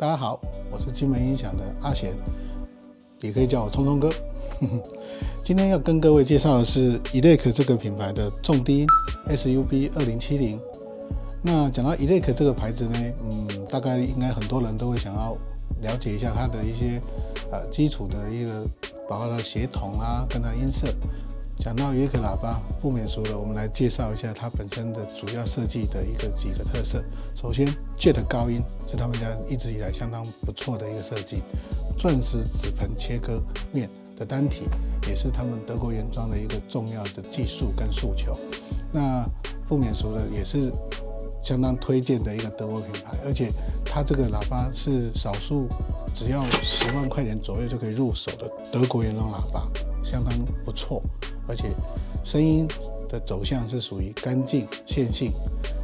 大家好，我是金门音响的阿贤，也可以叫我聪聪哥。今天要跟各位介绍的是 Elec 这个品牌的重低音 SUB2070。那讲到 Elec 这个牌子呢，大概应该很多人都会想要了解一下它的一些基础的一个，包括它的协同啊，跟它的音色。讲到 Elec 喇叭，不免俗的，我们来介绍一下它本身的主要设计的几个特色。首先 ，Jet 高音是他们家一直以来相当不错的一个设计，钻石指盆切割面的单体也是他们德国原装的一个重要的技术跟诉求。那不免俗的也是相当推荐的一个德国品牌，而且它这个喇叭是少数只要10万块钱左右就可以入手的德国原装喇叭，相当不错。而且声音的走向是属于干净线性，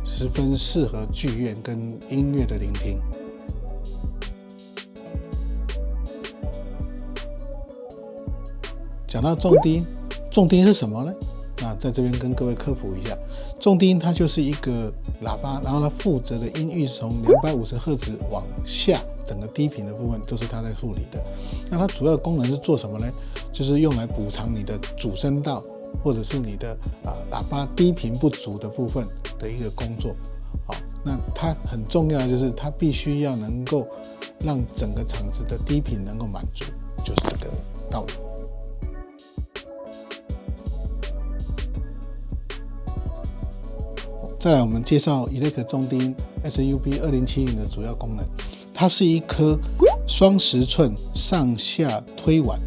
十分适合剧院跟音乐的聆听。讲到重低音，重低音是什么呢？那在这边跟各位科普一下，重低音它就是一个喇叭，然后它负责的音域是从250赫兹往下，整个低频的部分都是它在处理的。那它主要的功能是做什么呢？就是用来补偿你的主声道，或者是你的喇叭低频不足的部分的一个工作。好，那它很重要的就是它必须要能够让整个场子的低频能够满足，就是这个道理。再来，我们介绍 Elec 重低音 SUB2070的主要功能。它是一颗双10寸上下推挽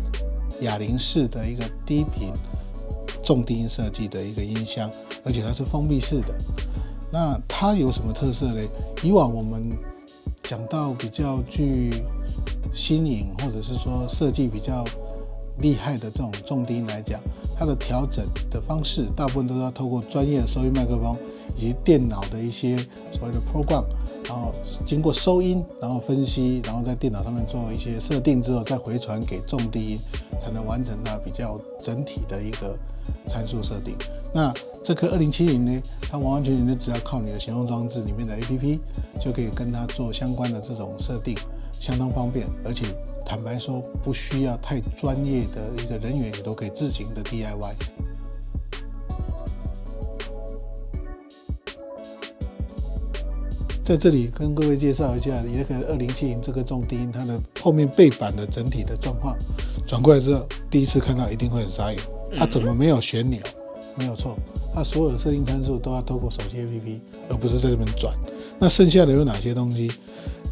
哑铃式的一个低频重低音设计的一个音箱，而且它是封闭式的。那它有什么特色呢？以往我们讲到比较具新颖或者是说设计比较厉害的这种重低音来讲，它的调整的方式大部分都是要透过专业的收音麦克风以及电脑的一些所谓的 program， 然后经过收音，然后分析，然后在电脑上面做一些设定之后，再回传给重低音，才能完成它比较整体的一个参数设定。那这颗2070呢，它完完全全就只要靠你的行动装置里面的 APP 就可以跟它做相关的这种设定，相当方便，而且坦白说不需要太专业的一个人员也都可以自行的 DIY。在这里跟各位介绍一下Elec2070这个重低音，它的后面背板的整体的状况。转过来之后，第一次看到一定会很傻眼，它怎么没有旋钮？没有错，它所有的设定参数都要透过手机 APP， 而不是在这边转。那剩下的有哪些东西？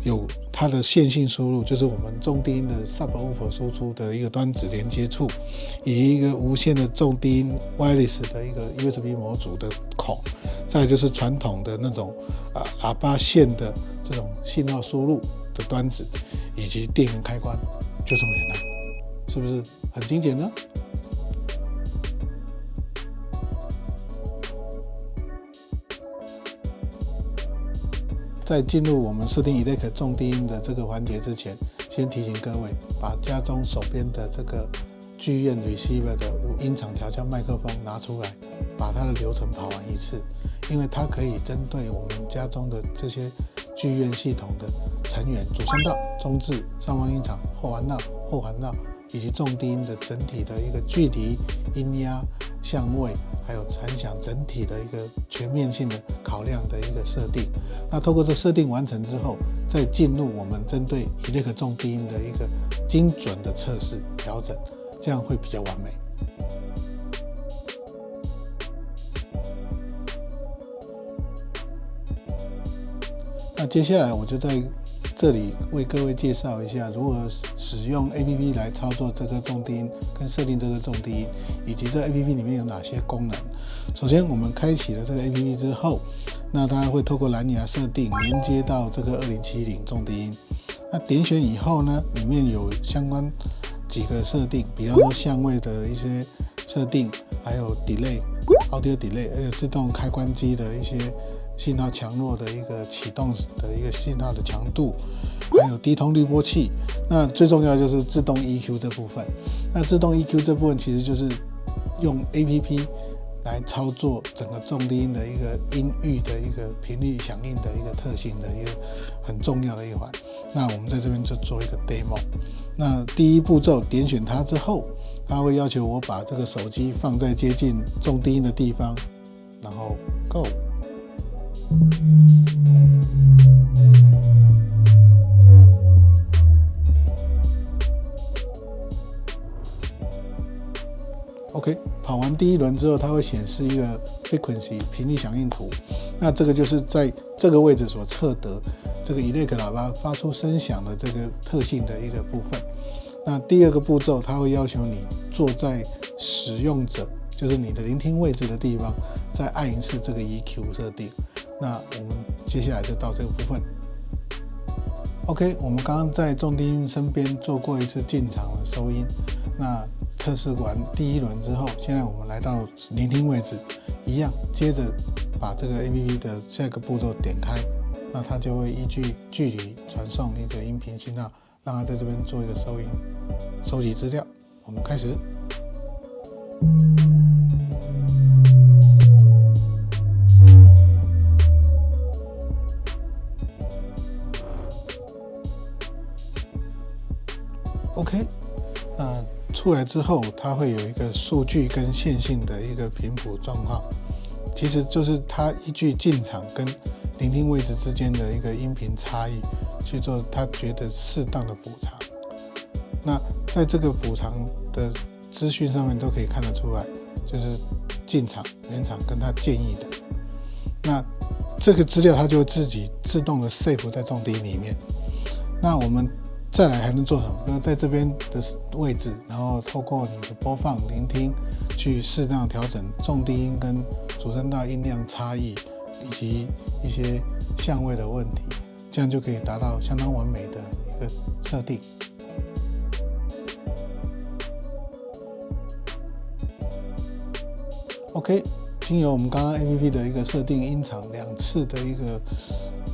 有它的线性输入，就是我们重低音的 subwoofer 输出的一个端子连接处，以及一个无线的重低音 wireless 的一个 USB 模组的孔。再来就是传统的那种喇叭线的这种信号输入的端子，以及电源开关，就这么简单，是不是很精简呢？在进入我们设定 Elec 重低音的这个环节之前，先提醒各位把家中手边的这个剧院 receiver 的音场调校麦克风拿出来，把它的流程跑完一次，因为它可以针对我们家中的这些剧院系统的成员、主声道、中置、上方音场、后环道、后环道以及重低音的整体的一个距离、音压、相位，还有残响整体的一个全面性的考量的一个设定。那透过这设定完成之后，再进入我们针对 Elec 重低音的一个精准的测试调整，这样会比较完美。那接下来我就在这里为各位介绍一下如何使用 APP 来操作这个重低音跟设定这个重低音，以及这 APP 里面有哪些功能。首先我们开启了这个 APP 之后，那它会透过蓝牙设定连接到这个2070重低音。那点选以后呢，里面有相关几个设定，比方说相位的一些设定，还有 delay、audio delay， 还有自动开关机的一些信号强弱的一个启动的一个信号的强度，还有低通滤波器。那最重要就是自动 EQ 这部分。那自动 EQ 这部分其实就是用 APP 来操作整个重低音的一个音域的一个频率响应的一个特性的一个很重要的一环。那我们在这边就做一个 demo。那第一步骤点选它之后，它会要求我把这个手机放在接近重低音的地方，然后 Go。OK， 跑完第一轮之后，它会显示一个 frequency 频率响应图。那这个就是在这个位置所测得这个 Elec 喇叭发出声响的这个特性的一个部分。那第二个步骤，它会要求你坐在使用者，就是你的聆听位置的地方，再按一次这个 EQ 设定。那我们接下来就到这个部分。OK， 我们刚刚在重低音身边做过一次进场的收音。那测试完第一轮之后，现在我们来到聆听位置，一样，接着把这个 APP 的下一个步骤点开，那它就会依据距离传送一个音频信号，让它在这边做一个收音、收集资料。我们开始。OK， 那出来之后，它会有一个数据跟线性的一个频谱状况，其实就是它依据进场跟聆听位置之间的一个音频差异去做它觉得适当的补偿。那在这个补偿的资讯上面都可以看得出来，就是进场、原厂跟它建议的。那这个资料它就会自己自动的 save 在重低音里面。那我们再来还能做什么？那在这边的位置，然后透过你的播放、聆听，去适当调整重低音跟主声道音量差异，以及一些相位的问题，这样就可以达到相当完美的一个设定。OK， 经由我们刚刚 APP 的一个设定音场2次的一个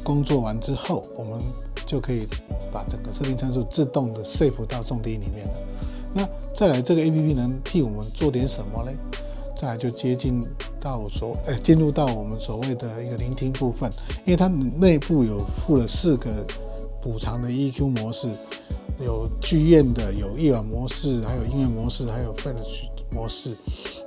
工作完之后，我们就可以把整个设定参数自动的 save 到重低音里面了。那再来，这个 APP 能替我们做点什么呢？再来就进入到我们所谓的一个聆听部分，因为它内部有附了4个补偿的 EQ 模式，有剧院的，有夜晚模式，还有音乐模式，还有 Flash 模式。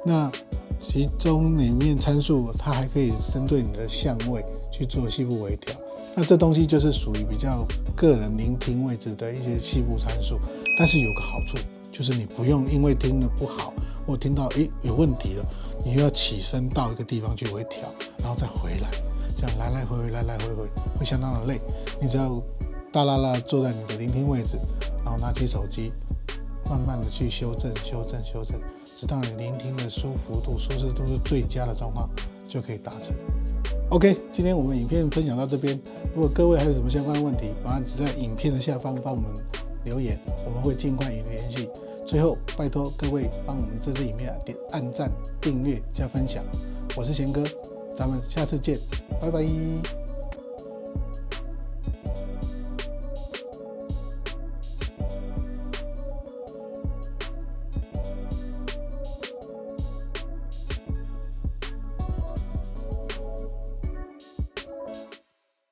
那其中里面参数，它还可以针对你的相位去做细部微调。那这东西就是属于比较个人聆听位置的一些细部参数，但是有个好处，就是你不用因为听得不好或听到有问题了，你又要起身到一个地方去微调，然后再回来，这样来来回回会相当的累。你只要大啦啦坐在你的聆听位置，然后拿起手机，慢慢的去修正，直到你聆听的舒服度、舒适度是最佳的状况，就可以达成。OK， 今天我们影片分享到这边。如果各位还有什么相关的问题，麻烦只在影片的下方帮我们留言，我们会尽快与你联系。最后，拜托各位帮我们这支影片按赞、订阅、加分享。我是贤哥，咱们下次见，拜拜。